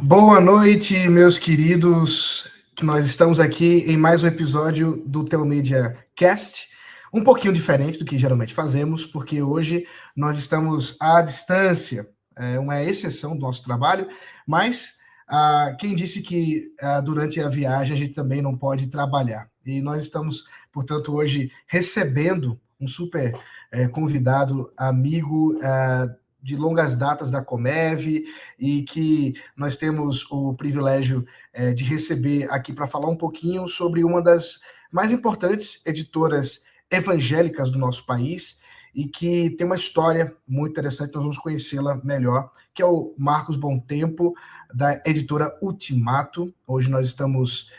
Boa noite, meus queridos. Nós estamos aqui em mais um episódio do Teomídia Cast, um pouquinho diferente do que geralmente fazemos, porque hoje nós estamos à distância, é uma exceção do nosso trabalho, mas quem disse que durante a viagem a gente também não pode trabalhar? E nós estamos, portanto, hoje recebendo um super convidado, amigo, de longas datas da Comev, e que nós temos o privilégio de receber aqui para falar um pouquinho sobre uma das mais importantes editoras evangélicas do nosso país e que tem uma história muito interessante, nós vamos conhecê-la melhor, que é o Marcos Bontempo, da editora Ultimato. Hoje nós estamos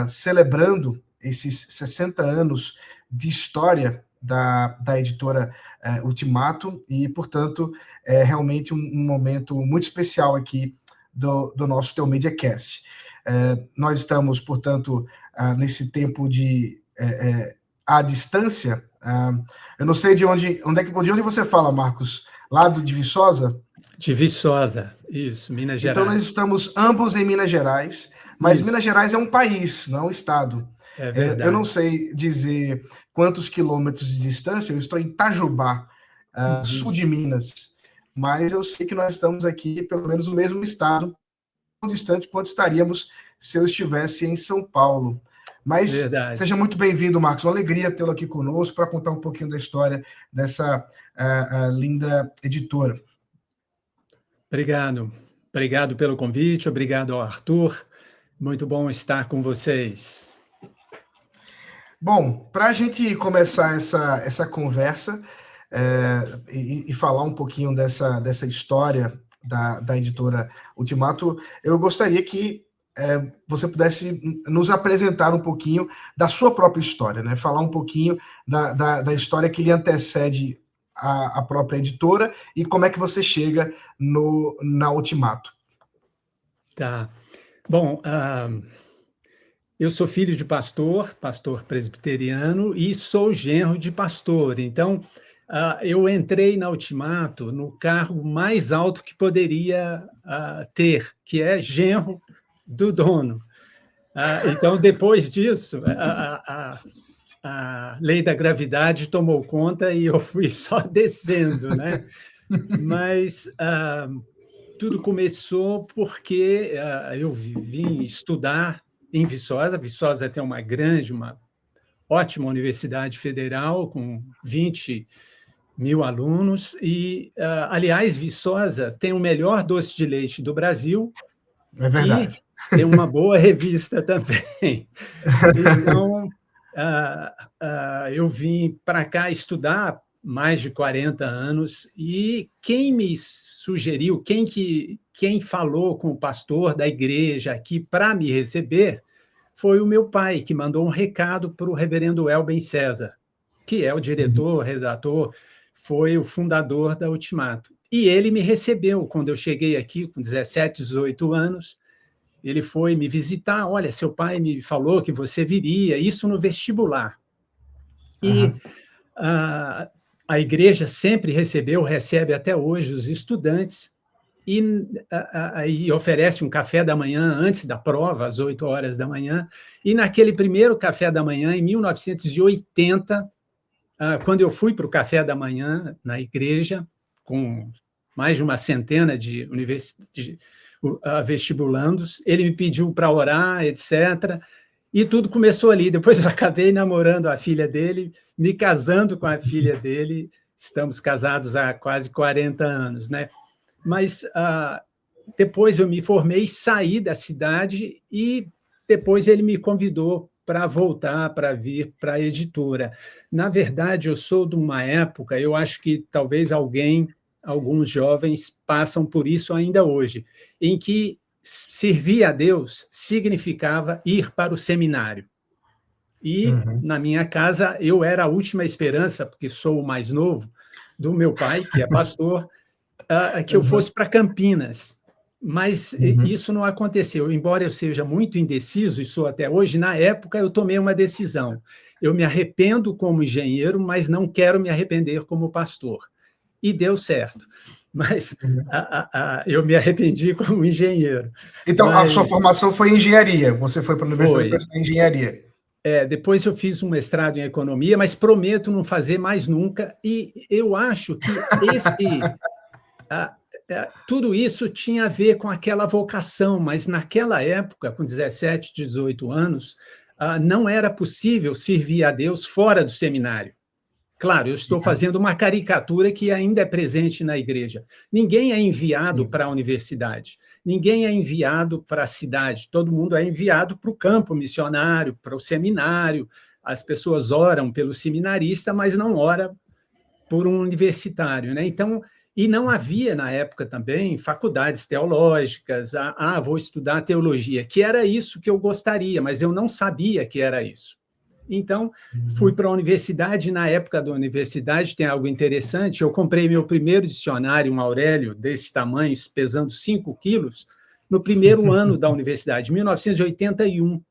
celebrando esses 60 anos de história da editora Ultimato, e, portanto, é realmente um momento muito especial aqui do nosso Teomídia Cast. Nós estamos, portanto, nesse tempo de à distância. Eu não sei de onde você fala, Marcos? Lá de Viçosa? De Viçosa, isso, Minas Gerais. Então, nós estamos ambos em Minas Gerais, mas isso. Minas Gerais é um país, não é um estado. É verdade. Eu não sei dizer quantos quilômetros de distância, eu estou em Itajubá, sul de Minas, mas eu sei que nós estamos aqui, pelo menos no mesmo estado, tão distante quanto estaríamos se eu estivesse em São Paulo. Mas verdade. Seja muito bem-vindo, Marcos, uma alegria tê-lo aqui conosco para contar um pouquinho da história dessa linda editora. Obrigado pelo convite, obrigado ao Arthur, muito bom estar com vocês. Bom, para a gente começar essa conversa e falar um pouquinho dessa história da editora Ultimato, eu gostaria que você pudesse nos apresentar um pouquinho da sua própria história, né? Falar um pouquinho da história que lhe antecede a própria editora e como é que você chega na Ultimato. Tá. Bom, eu sou filho de pastor presbiteriano, e sou genro de pastor. Então, eu entrei na Ultimato no cargo mais alto que poderia ter, que é genro do dono. Então, depois disso, a lei da gravidade tomou conta e eu fui só descendo, né? Mas tudo começou porque eu vim estudar em Viçosa. Viçosa tem uma ótima universidade federal, com 20 mil alunos, e, aliás, Viçosa tem o melhor doce de leite do Brasil. É verdade. E tem uma boa revista também. Então, eu vim para cá estudar mais de 40 anos, e quem me sugeriu, quem falou com o pastor da igreja aqui para me receber, foi o meu pai, que mandou um recado para o reverendo Elben César, que é o diretor, redator, foi o fundador da Ultimato. E ele me recebeu quando eu cheguei aqui, com 17, 18 anos. Ele foi me visitar. Olha, seu pai me falou que você viria, isso no vestibular. E a igreja sempre recebe até hoje os estudantes, e oferece um café da manhã antes da prova, às 8 horas da manhã. E naquele primeiro café da manhã, em 1980, quando eu fui para o café da manhã na igreja, com mais de uma centena de vestibulandos, ele me pediu para orar, etc., e tudo começou ali. Depois eu acabei namorando a filha dele, me casando com a filha dele, estamos casados há quase 40 anos, né? Mas depois eu me formei, saí da cidade, e depois ele me convidou para voltar, para vir para a editora. Na verdade, eu sou de uma época, eu acho que talvez alguns jovens passam por isso ainda hoje, em que servir a Deus significava ir para o seminário. E, na minha casa, eu era a última esperança, porque sou o mais novo, do meu pai, que é pastor, que eu fosse para Campinas. Mas isso não aconteceu. Embora eu seja muito indeciso, e sou até hoje, na época eu tomei uma decisão. Eu me arrependo como engenheiro, mas não quero me arrepender como pastor. E deu certo. mas Uhum. eu me arrependi como engenheiro. Então, a sua Mas formação foi em engenharia, você foi para a universidade para foi. estudar engenharia. Depois eu fiz um mestrado em economia, mas prometo não fazer mais nunca. E eu acho que ah, tudo isso tinha a ver com aquela vocação, mas naquela época, com 17, 18 anos, não era possível servir a Deus fora do seminário. Claro, eu estou fazendo uma caricatura que ainda é presente na igreja. Ninguém é enviado Sim. para a universidade, ninguém é enviado para a cidade, todo mundo é enviado para o campo missionário, para o seminário. As pessoas oram pelo seminarista, mas não oram por um universitário, né? Então, e não havia na época também faculdades teológicas, vou estudar teologia, que era isso que eu gostaria, mas eu não sabia que era isso. Então, fui para a universidade, e na época da universidade tem algo interessante, eu comprei meu primeiro dicionário, um Aurélio, desse tamanho, pesando 5 quilos, no primeiro ano da universidade, 1981.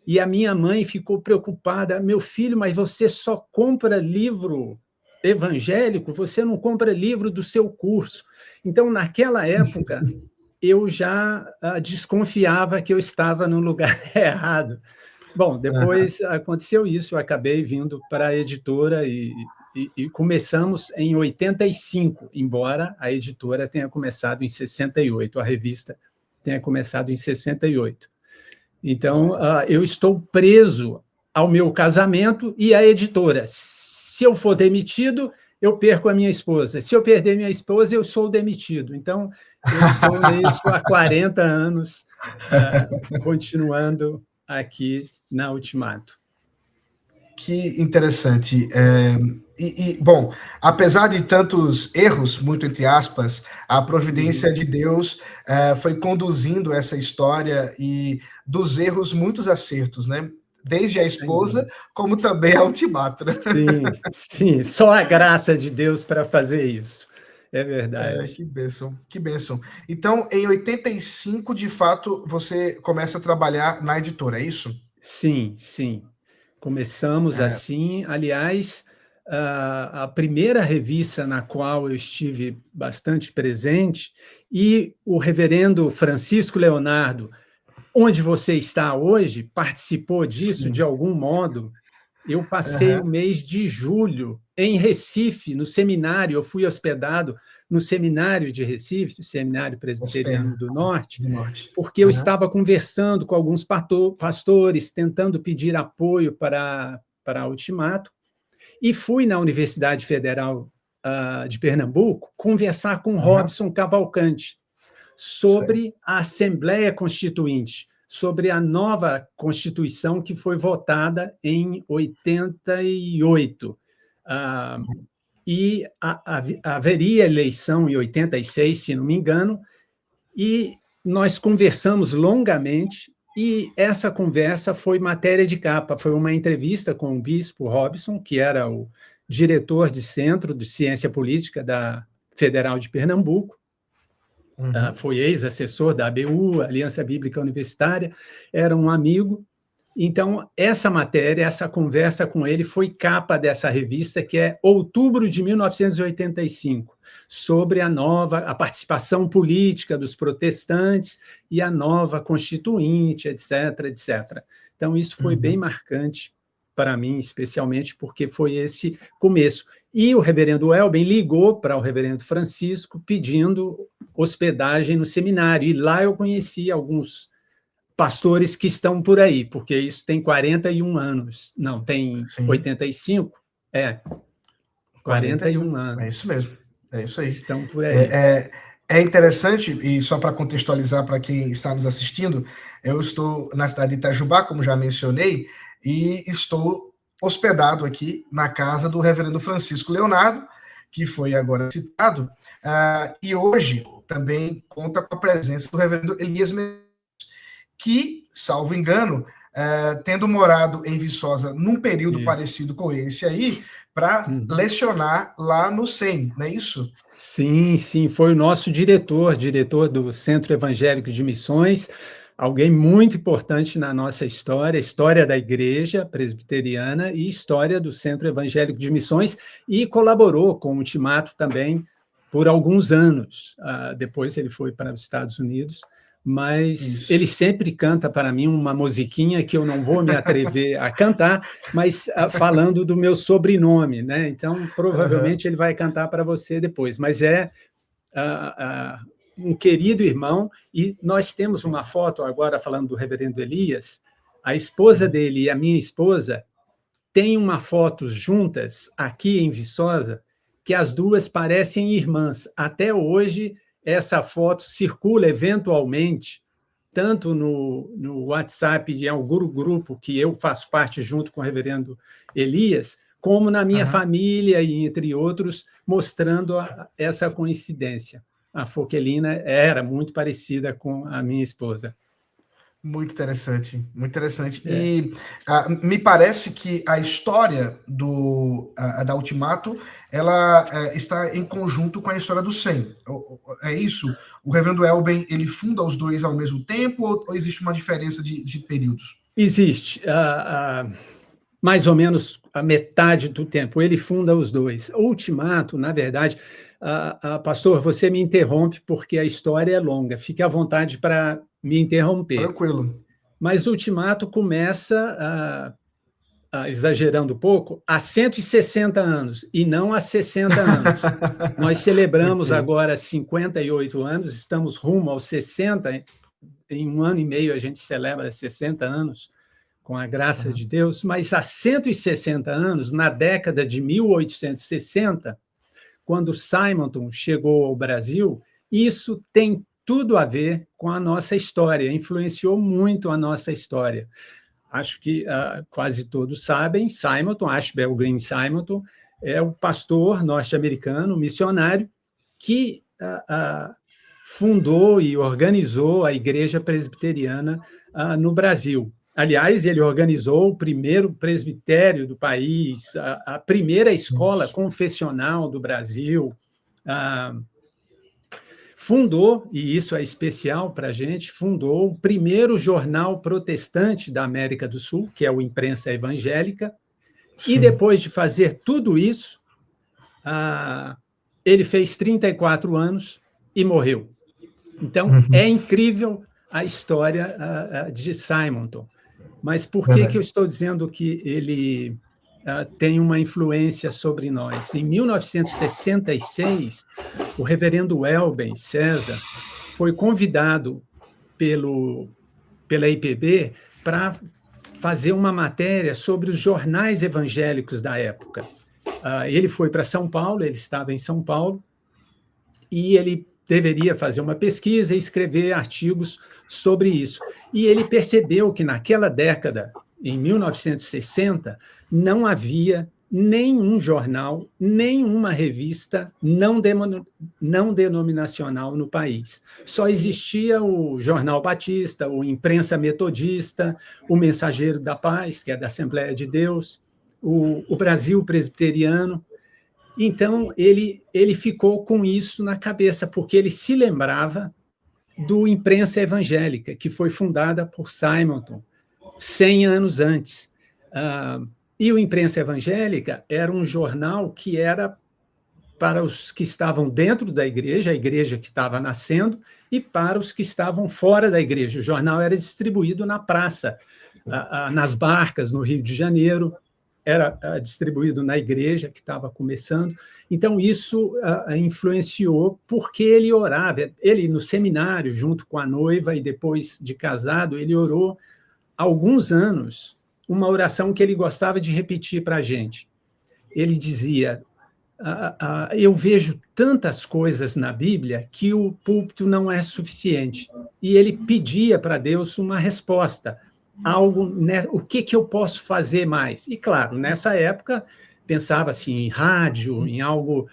E a minha mãe ficou preocupada, meu filho, mas você só compra livro evangélico, você não compra livro do seu curso. Então, naquela época, eu já desconfiava que eu estava no lugar errado. Bom, depois aconteceu isso, eu acabei vindo para a editora e começamos em 85, embora a editora tenha começado em 68, a revista tenha começado em 68. Então, eu estou preso ao meu casamento e à editora. Se eu for demitido, eu perco a minha esposa. Se eu perder minha esposa, eu sou demitido. Então, eu estou nisso há 40 anos, continuando aqui na Ultimato. Que interessante. Bom, apesar de tantos erros, muito entre aspas, a providência de Deus foi conduzindo essa história e dos erros, muitos acertos, né? Desde a esposa, como também a Ultimato, né? Sim, sim, só a graça de Deus para fazer isso. É verdade. Que bênção, que bênção. Então, em 85, de fato, você começa a trabalhar na editora, é isso? Sim, sim. Começamos É, assim. Aliás, a primeira revista na qual eu estive bastante presente, e o reverendo Francisco Leonardo, onde você está hoje, participou disso de sim. algum modo. Eu passei o Aham, mês de julho em Recife, no seminário. Eu fui hospedado no seminário de Recife, o Seminário Presbiteriano do Norte, do Norte. porque eu Aham, estava conversando com alguns pastores, tentando pedir apoio para a Ultimato, e fui na Universidade Federal de Pernambuco conversar com aham, Robson Cavalcante certo. sobre a Assembleia Constituinte, sobre a nova Constituição que foi votada em 88. E haveria eleição em 86, se não me engano, e nós conversamos longamente, e essa conversa foi matéria de capa, foi uma entrevista com o bispo Robson, que era o diretor de Centro de Ciência Política da Federal de Pernambuco, Uhum. foi ex-assessor da ABU, Aliança Bíblica Universitária, era um amigo. Então, essa matéria, essa conversa com ele foi capa dessa revista, que é Outubro de 1985, sobre a participação política dos protestantes e a nova Constituinte, etc, etc. Então, isso foi bem Uhum. marcante para mim, especialmente porque foi esse começo. E o reverendo Elben ligou para o reverendo Francisco pedindo hospedagem no seminário, e lá eu conheci alguns pastores que estão por aí, porque isso tem 41 anos. Não, tem Sim, 85? 41. 41 É isso anos. mesmo. É isso aí. Estão por aí. É, é, é interessante, e só para contextualizar para quem está nos assistindo, eu estou na cidade de Itajubá, como já mencionei, e estou hospedado aqui na casa do reverendo Francisco Leonardo, que foi agora citado, e hoje também conta com a presença do reverendo Elias, que, salvo engano, tendo morado em Viçosa num período Isso. parecido com esse aí, para Uhum. lecionar lá no SEM, não é isso? Sim, sim, foi o nosso diretor do Centro Evangélico de Missões, alguém muito importante na nossa história da Igreja Presbiteriana e história do Centro Evangélico de Missões, e colaborou com o Ultimato também por alguns anos. Depois ele foi para os Estados Unidos, mas ele sempre canta para mim uma musiquinha que eu não vou me atrever a cantar, mas falando do meu sobrenome, né? Então, provavelmente ele vai cantar para você depois, mas é um querido irmão, e nós temos uma foto agora falando do reverendo Elias, a esposa dele e a minha esposa têm uma foto juntas aqui em Viçosa, que as duas parecem irmãs. Até hoje, essa foto circula eventualmente, tanto no WhatsApp de algum grupo que eu faço parte junto com o reverendo Elias, como na minha família e entre outros, mostrando essa coincidência. A Foquelina era muito parecida com a minha esposa. Muito interessante, muito interessante. E me parece que a história da Ultimato, ela está em conjunto com a história do SEM. É isso? O reverendo Elben, ele funda os dois ao mesmo tempo ou existe uma diferença de períodos? Existe. Mais ou menos a metade do tempo. Ele funda os dois. O Ultimato, na verdade... pastor, você me interrompe porque a história é longa. Fique à vontade para me interromper. Tranquilo. Mas o Ultimato começa, exagerando um pouco, há 160 anos, e não há 60 anos. Nós celebramos agora 58 anos, estamos rumo aos 60, em um ano e meio a gente celebra 60 anos, com a graça de Deus, mas há 160 anos, na década de 1860, quando Simonton chegou ao Brasil, isso tem tudo a ver com a nossa história, influenciou muito a nossa história. Acho que quase todos sabem, Simonton, Ashbel Green Simonton, é o pastor norte-americano, missionário, que fundou e organizou a Igreja Presbiteriana no Brasil. Aliás, ele organizou o primeiro presbitério do país, a primeira escola confessional do Brasil, fundou, e isso é especial para a gente, fundou o primeiro jornal protestante da América do Sul, que é o Imprensa Evangélica, e depois de fazer tudo isso, ele fez 34 anos e morreu. Então, é incrível a história de Simonton. Mas por que eu estou dizendo que ele tem uma influência sobre nós? Em 1966, o reverendo Elben César foi convidado pela IPB para fazer uma matéria sobre os jornais evangélicos da época. Ele foi para São Paulo, ele estava em São Paulo, e ele deveria fazer uma pesquisa e escrever artigos sobre isso. E ele percebeu que naquela década, em 1960, não havia nenhum jornal, nenhuma revista não denominacional no país. Só existia o Jornal Batista, o Imprensa Metodista, o Mensageiro da Paz, que é da Assembleia de Deus, o Brasil Presbiteriano. Então, ele ficou com isso na cabeça, porque ele se lembrava do Imprensa Evangélica, que foi fundada por Simonton 100 anos antes. E o Imprensa Evangélica era um jornal que era para os que estavam dentro da igreja, a igreja que estava nascendo, e para os que estavam fora da igreja. O jornal era distribuído na praça, nas barcas, no Rio de Janeiro, era distribuído na igreja que estava começando. Então, isso influenciou porque ele orava. Ele, no seminário, junto com a noiva, e depois de casado, ele orou há alguns anos uma oração que ele gostava de repetir para a gente. Ele dizia, eu vejo tantas coisas na Bíblia que o púlpito não é suficiente. E ele pedia para Deus uma resposta, algo, né, o que eu posso fazer mais? E, claro, nessa época, pensava-se em rádio, em algo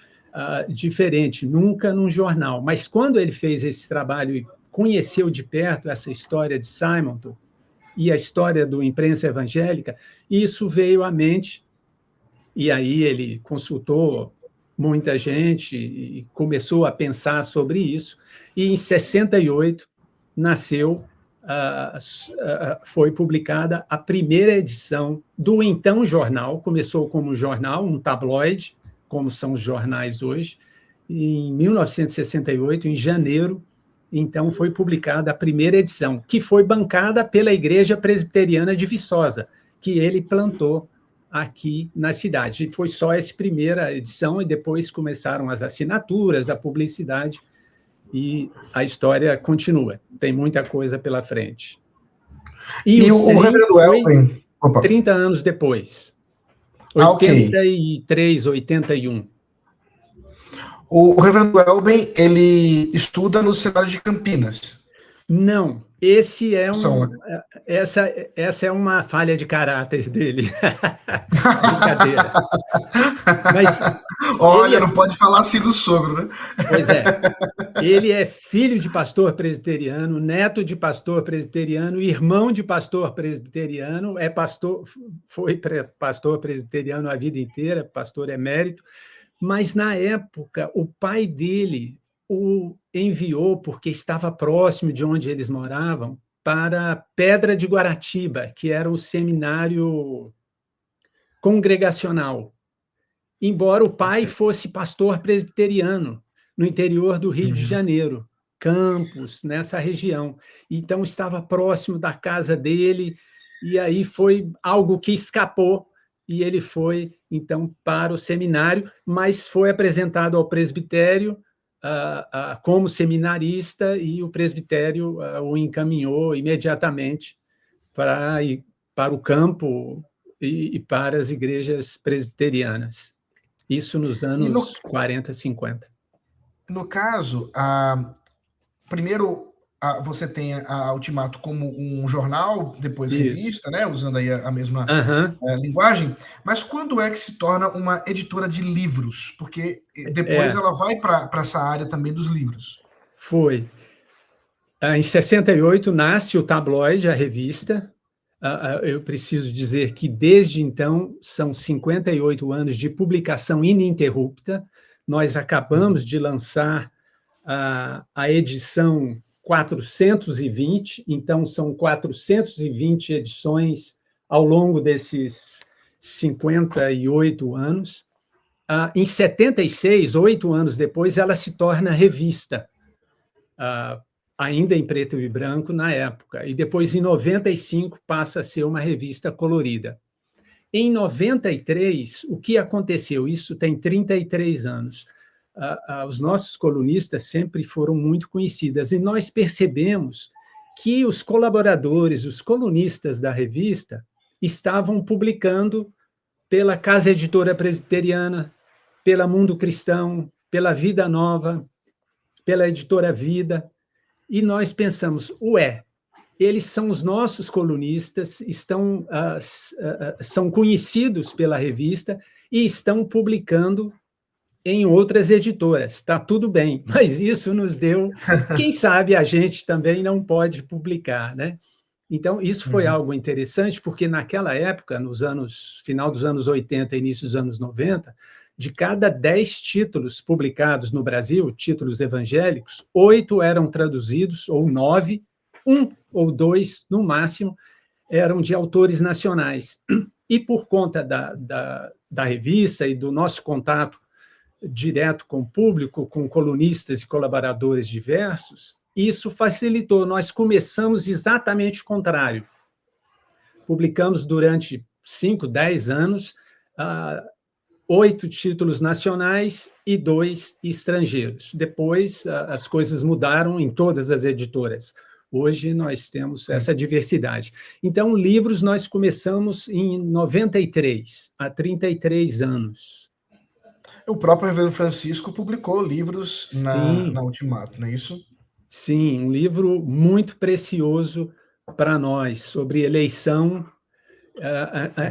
diferente, nunca num jornal. Mas quando ele fez esse trabalho e conheceu de perto essa história de Simonton e a história do Imprensa Evangélica, isso veio à mente, e aí ele consultou muita gente e começou a pensar sobre isso, e em 68 nasceu, foi publicada a primeira edição do então jornal. Começou como jornal, um tabloide, como são os jornais hoje, em 1968, em janeiro, então foi publicada a primeira edição, que foi bancada pela Igreja Presbiteriana de Viçosa, que ele plantou aqui na cidade. E foi só essa primeira edição, e depois começaram as assinaturas, a publicidade, e a história continua. Tem muita coisa pela frente. E o Reverendo Elben, 30 anos depois, 83, 81. O Reverendo Elben, ele estuda no Seminário de Campinas. Não, essa é uma falha de caráter dele. Brincadeira. Mas, olha, não pode falar assim do sogro, né? Pois é. Ele é filho de pastor presbiteriano, neto de pastor presbiteriano, irmão de pastor presbiteriano, foi pastor presbiteriano a vida inteira, pastor emérito, mas na época o pai dele o enviou, porque estava próximo de onde eles moravam, para Pedra de Guaratiba, que era o seminário congregacional. Embora o pai fosse pastor presbiteriano, no interior do Rio de Janeiro, Campos, nessa região. Então, estava próximo da casa dele, e aí foi algo que escapou, e ele foi, então, para o seminário, mas foi apresentado ao presbitério como seminarista, e o presbitério o encaminhou imediatamente para o campo e para as igrejas presbiterianas. Isso nos anos 40, 50. No caso, primeiro você tem a Ultimato como um jornal, depois revista, né, usando aí a mesma linguagem, mas quando é que se torna uma editora de livros? Porque depois ela vai para essa área também dos livros. Foi. Em 68 nasce o Tabloide, a revista. Eu preciso dizer que desde então são 58 anos de publicação ininterrupta. Nós acabamos de lançar a edição 420, então são 420 edições ao longo desses 58 anos. Em 76, 8 anos depois, ela se torna revista, ainda em preto e branco na época, e depois, em 95, passa a ser uma revista colorida. Em 93, o que aconteceu? Isso tem 33 anos. Os nossos colunistas sempre foram muito conhecidas, e nós percebemos que os colaboradores, os colunistas da revista, estavam publicando pela Casa Editora Presbiteriana, pela Mundo Cristão, pela Vida Nova, pela Editora Vida, e nós pensamos, eles são os nossos colunistas, são conhecidos pela revista e estão publicando em outras editoras. Está tudo bem, mas isso nos deu... Quem sabe a gente também não pode publicar, né? Então, isso foi algo interessante, porque naquela época, final dos anos 80, início dos anos 90, de cada 10 títulos publicados no Brasil, títulos evangélicos, 8 eram traduzidos, ou 9, 1 ou 2, no máximo, eram de autores nacionais. E por conta da revista e do nosso contato direto com o público, com colunistas e colaboradores diversos, isso facilitou. Nós começamos exatamente o contrário. Publicamos durante 5, 10 anos 8 títulos nacionais e 2 estrangeiros. Depois, as coisas mudaram em todas as editoras. Hoje, nós temos essa diversidade. Então, livros nós começamos em 93, há 33 anos. O próprio Reverendo Francisco publicou livros na Ultimato, não é isso? Sim, um livro muito precioso para nós, sobre eleição,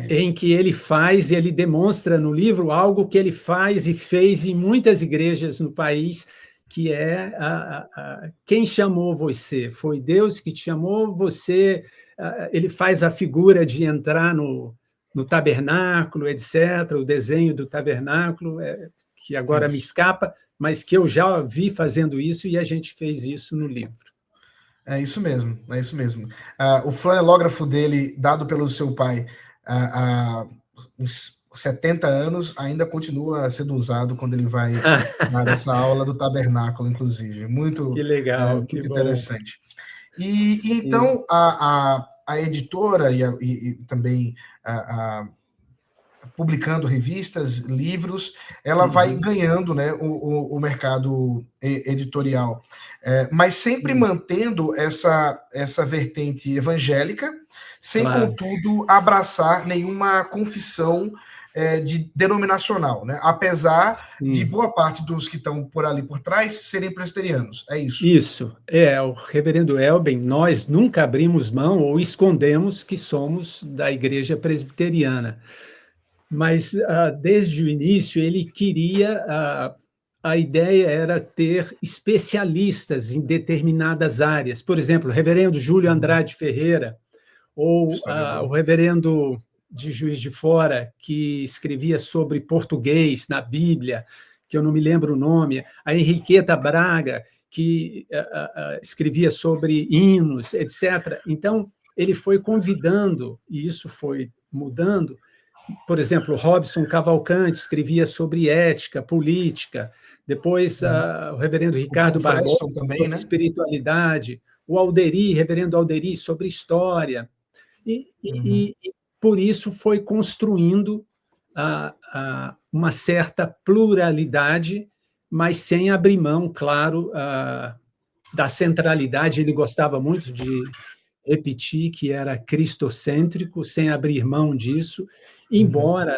em que ele demonstra no livro algo que ele faz e fez em muitas igrejas no país, que é quem chamou você? Foi Deus que te chamou? Você... ele faz a figura de entrar no tabernáculo, etc., o desenho do tabernáculo, que agora me escapa, mas que eu já vi fazendo isso, e a gente fez isso no livro. É isso mesmo, é isso mesmo. O flanelógrafo dele, dado pelo seu pai, uns 70 anos, ainda continua sendo usado quando ele vai dar essa aula do tabernáculo, inclusive. Que legal, que Muito bom. interessante. E Sim. então, a editora e também publicando revistas, livros, ela vai ganhando, né, o mercado editorial, mas sempre mantendo essa vertente evangélica, sem, Claro. contudo, abraçar nenhuma confissão denominacional, né? Apesar de boa parte dos que estão por ali por trás serem presbiterianos. É isso? Isso. O reverendo Elben, nós nunca abrimos mão ou escondemos que somos da igreja presbiteriana. Mas, desde o início, ele queria... a ideia era ter especialistas em determinadas áreas. Por exemplo, o reverendo Júlio Andrade Ferreira, ou o reverendo de Juiz de Fora, que escrevia sobre português na Bíblia, que eu não me lembro o nome, a Henriqueta Braga, que escrevia sobre hinos, etc. Então, ele foi convidando, e isso foi mudando. Por exemplo, Robson Cavalcante escrevia sobre ética, política. Depois, o reverendo Ricardo Barbosa, também, sobre né? espiritualidade. O Alderi, reverendo Alderi, sobre história. E por isso foi construindo uma certa pluralidade, mas sem abrir mão, claro, da centralidade. Ele gostava muito de repetir que era cristocêntrico, sem abrir mão disso, embora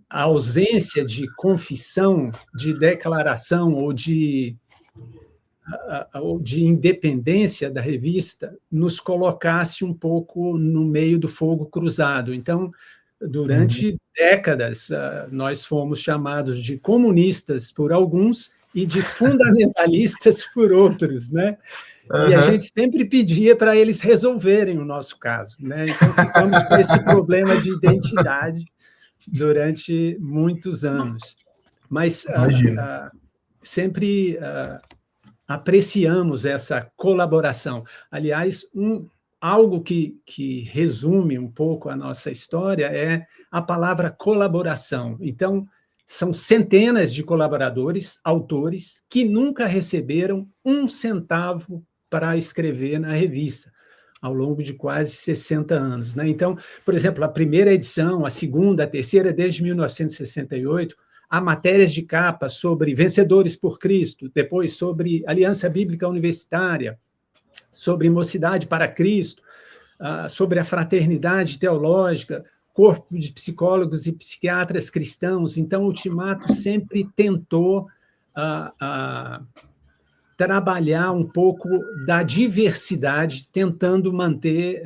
a ausência de confissão, de declaração ou de independência da revista nos colocasse um pouco no meio do fogo cruzado. Então, durante décadas, nós fomos chamados de comunistas por alguns e de fundamentalistas por outros, né? E a gente sempre pedia para eles resolverem o nosso caso, né? Então, ficamos com esse problema de identidade durante muitos anos. Mas sempre apreciamos essa colaboração. Aliás, algo que resume um pouco a nossa história é a palavra colaboração. Então, são centenas de colaboradores, autores, que nunca receberam um centavo para escrever na revista, ao longo de quase 60 anos. Né? Então, por exemplo, a primeira edição, a segunda, a terceira, desde 1968, há matérias de capa sobre Vencedores por Cristo, depois sobre Aliança Bíblica Universitária, sobre Mocidade para Cristo, sobre a Fraternidade Teológica, Corpo de Psicólogos e Psiquiatras Cristãos. Então, o Ultimato sempre tentou trabalhar um pouco da diversidade, tentando manter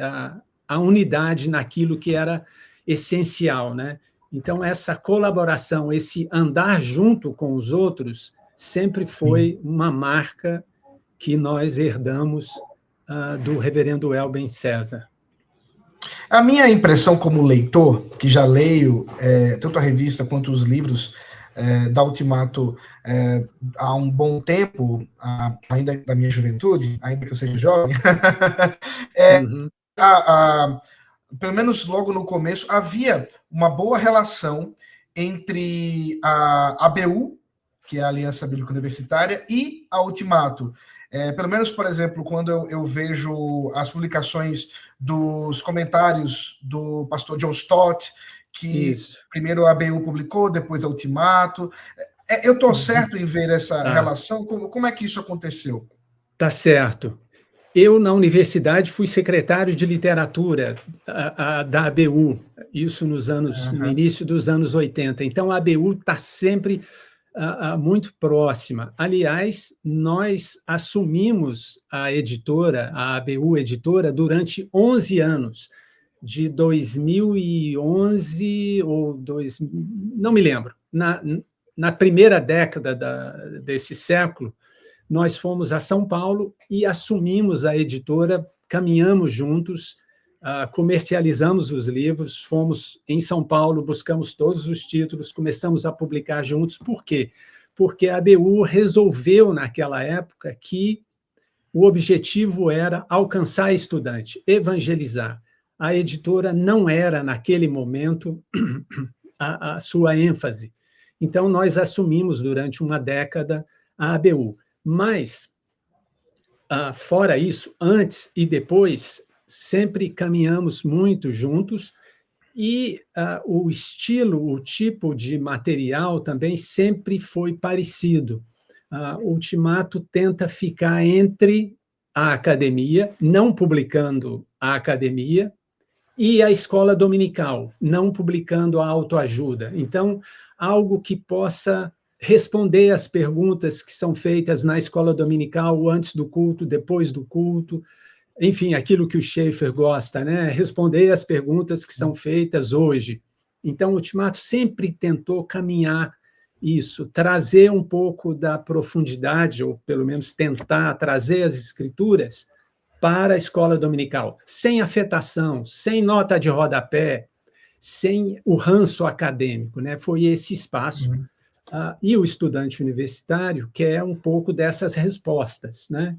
a unidade naquilo que era essencial, né? Então, essa colaboração, esse andar junto com os outros, sempre foi uma marca que nós herdamos do reverendo Elben César. A minha impressão como leitor, que já leio tanto a revista quanto os livros da Ultimato há um bom tempo, ainda da minha juventude, ainda que eu seja jovem, pelo menos logo no começo, havia uma boa relação entre a ABU, que é a Aliança Bíblica Universitária, e a Ultimato. Pelo menos, por exemplo, quando eu vejo as publicações dos comentários do pastor John Stott, que primeiro a ABU publicou, depois a Ultimato. Eu estou certo em ver essa relação? Como é que isso aconteceu? Tá certo. Eu, na universidade, fui secretário de literatura da ABU, isso no início dos anos 80. Então, a ABU está sempre muito próxima. Aliás, nós assumimos a editora, a ABU Editora, durante 11 anos, de 2011 ou não me lembro. Na primeira década desse século, nós fomos a São Paulo e assumimos a editora, caminhamos juntos, comercializamos os livros, fomos em São Paulo, buscamos todos os títulos, começamos a publicar juntos. Por quê? Porque a ABU resolveu, naquela época, que o objetivo era alcançar estudante, evangelizar. A editora não era, naquele momento, a sua ênfase. Então, nós assumimos durante uma década a ABU. Mas, fora isso, antes e depois, sempre caminhamos muito juntos, e o estilo, o tipo de material também sempre foi parecido. O Ultimato tenta ficar entre a academia, não publicando a academia, e a escola dominical, não publicando a autoajuda. Então, algo que possa responder às perguntas que são feitas na escola dominical, antes do culto, depois do culto, enfim, aquilo que o Schaeffer gosta, né? Responder às perguntas que são feitas hoje. Então, o Ultimato sempre tentou caminhar isso, trazer um pouco da profundidade, ou pelo menos tentar trazer as escrituras para a escola dominical, sem afetação, sem nota de rodapé, sem o ranço acadêmico, né? Foi esse espaço. E o estudante universitário quer um pouco dessas respostas, né?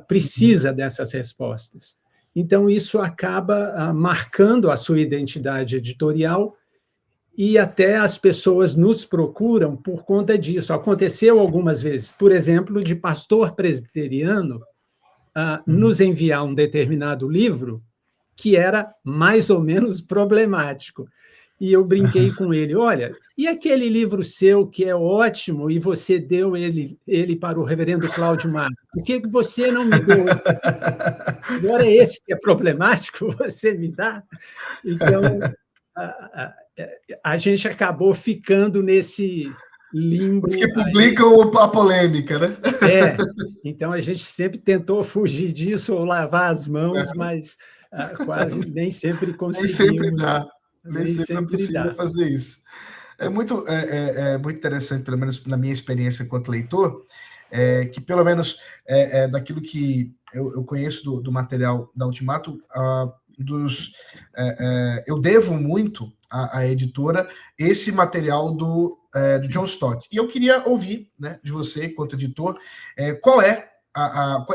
Precisa dessas respostas. Então, isso acaba marcando a sua identidade editorial, e até as pessoas nos procuram por conta disso. Aconteceu algumas vezes, por exemplo, de pastor presbiteriano nos enviar um determinado livro que era mais ou menos problemático. E eu brinquei com ele, olha, e aquele livro seu que é ótimo e você deu ele para o reverendo Cláudio Marques, por que você não me deu? Agora esse que é problemático, você me dá? Então, a gente acabou ficando nesse limbo. Os que publicam a polêmica, né? Então a gente sempre tentou fugir disso ou lavar as mãos, mas quase nem sempre conseguimos. Nem sempre dá. Nem sempre é possível fazer isso. É muito interessante, pelo menos na minha experiência enquanto leitor, que pelo menos daquilo que eu conheço do material da Ultimato, eu devo muito à editora esse material do John Stott. E eu queria ouvir, né, de você, enquanto editor,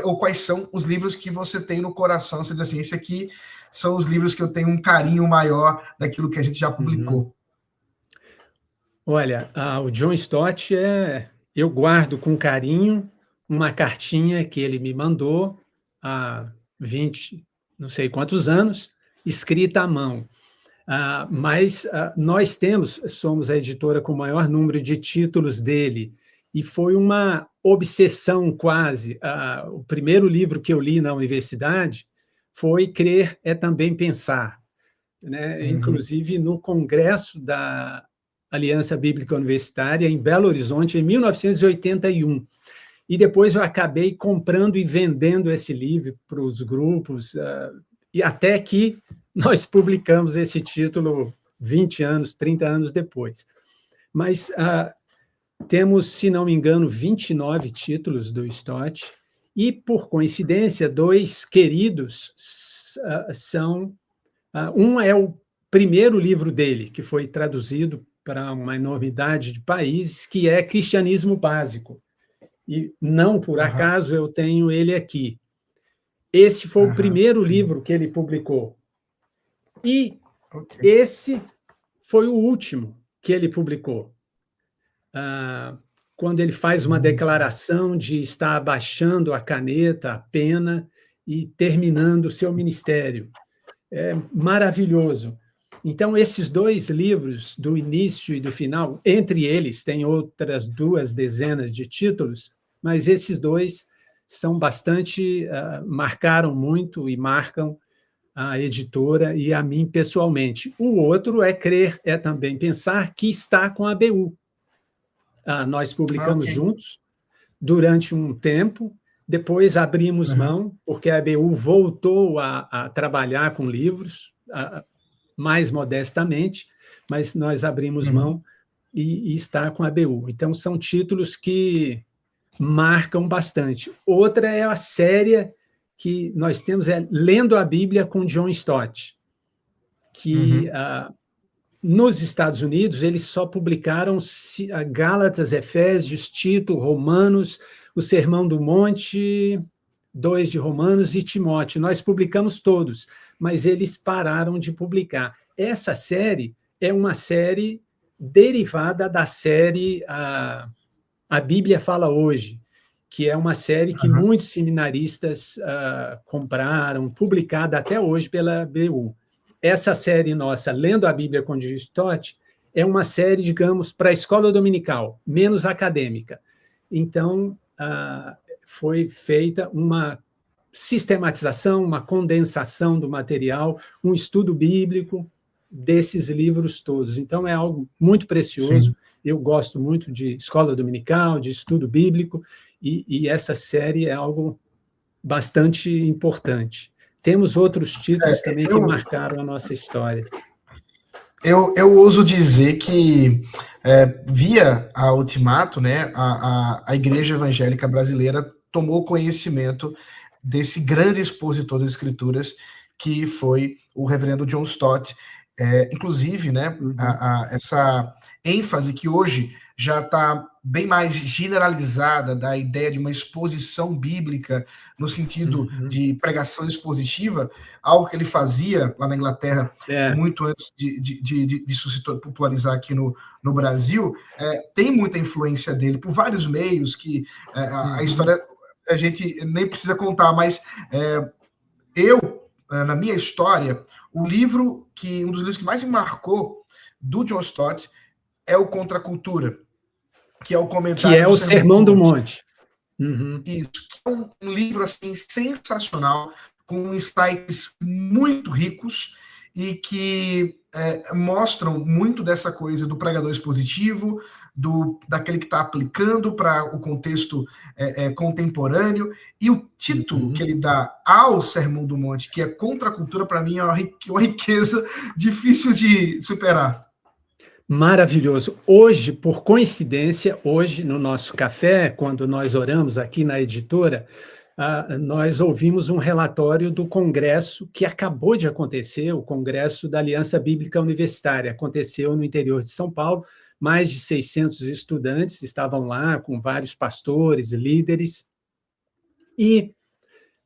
ou quais são os livros que você tem no coração, você diz assim, esse aqui são os livros que eu tenho um carinho maior daquilo que a gente já publicou. Olha, o John Stott eu guardo com carinho uma cartinha que ele me mandou há 20, não sei quantos anos, escrita à mão. Mas nós somos a editora com o maior número de títulos dele, e foi uma obsessão quase. O primeiro livro que eu li na universidade foi Crer é Também Pensar, né? Inclusive no congresso da Aliança Bíblica Universitária, em Belo Horizonte, em 1981. E depois eu acabei comprando e vendendo esse livro para os grupos, e até que nós publicamos esse título 20 anos, 30 anos depois. Mas temos, se não me engano, 29 títulos do Stott, e, por coincidência, dois queridos são... um é o primeiro livro dele, que foi traduzido para uma enormidade de países, que é Cristianismo Básico. E, não por acaso, eu tenho ele aqui. Esse foi o primeiro livro que ele publicou. E esse foi o último que ele publicou. Quando ele faz uma declaração de estar abaixando a caneta, a pena, e terminando o seu ministério. É maravilhoso. Então, esses dois livros, do início e do final, entre eles, tem outras 2 dezenas de títulos, mas esses dois são bastante, marcaram muito e marcam a editora e a mim pessoalmente. O outro é Crer é Também Pensar, que está com a ABU. Nós publicamos juntos durante um tempo, depois abrimos mão, porque a ABU voltou a trabalhar com livros, mais modestamente, mas nós abrimos mão e está com a ABU. Então, são títulos que marcam bastante. Outra é a série que nós temos, Lendo a Bíblia com John Stott, que nos Estados Unidos eles só publicaram Gálatas, Efésios, Tito, Romanos, o Sermão do Monte, 2 de Romanos e Timóteo. Nós publicamos todos, mas eles pararam de publicar. Essa série é uma série derivada da série A Bíblia Fala Hoje, que é uma série que muitos seminaristas compraram, publicada até hoje pela BU. Essa série nossa, Lendo a Bíblia com John Stott, é uma série, digamos, para a escola dominical, menos acadêmica. Então, foi feita uma sistematização, uma condensação do material, um estudo bíblico desses livros todos. Então, é algo muito precioso. Sim. Eu gosto muito de escola dominical, de estudo bíblico, e essa série é algo bastante importante. Temos outros títulos também que marcaram a nossa história. Eu ouso dizer que, via a Ultimato, né, a Igreja Evangélica Brasileira tomou conhecimento desse grande expositor das Escrituras, que foi o reverendo John Stott. Inclusive, né, essa ênfase que hoje já está bem mais generalizada da ideia de uma exposição bíblica no sentido de pregação expositiva, algo que ele fazia lá na Inglaterra muito antes de isso se popularizar aqui no Brasil, tem muita influência dele por vários meios que a história a gente nem precisa contar, mas na minha história, um dos livros que mais me marcou do John Stott é o Contra a Cultura, que é o comentário. Que é o Sermão do Monte. Isso, que é um livro assim, sensacional, com insights muito ricos e que mostram muito dessa coisa do pregador expositivo, daquele que está aplicando para o contexto contemporâneo, e o título que ele dá ao Sermão do Monte, que é Contra a Cultura, para mim é uma riqueza difícil de superar. Maravilhoso. Hoje, por coincidência, hoje no nosso café, quando nós oramos aqui na editora, nós ouvimos um relatório do congresso que acabou de acontecer, o Congresso da Aliança Bíblica Universitária. Aconteceu no interior de São Paulo, mais de 600 estudantes estavam lá, com vários pastores, líderes, e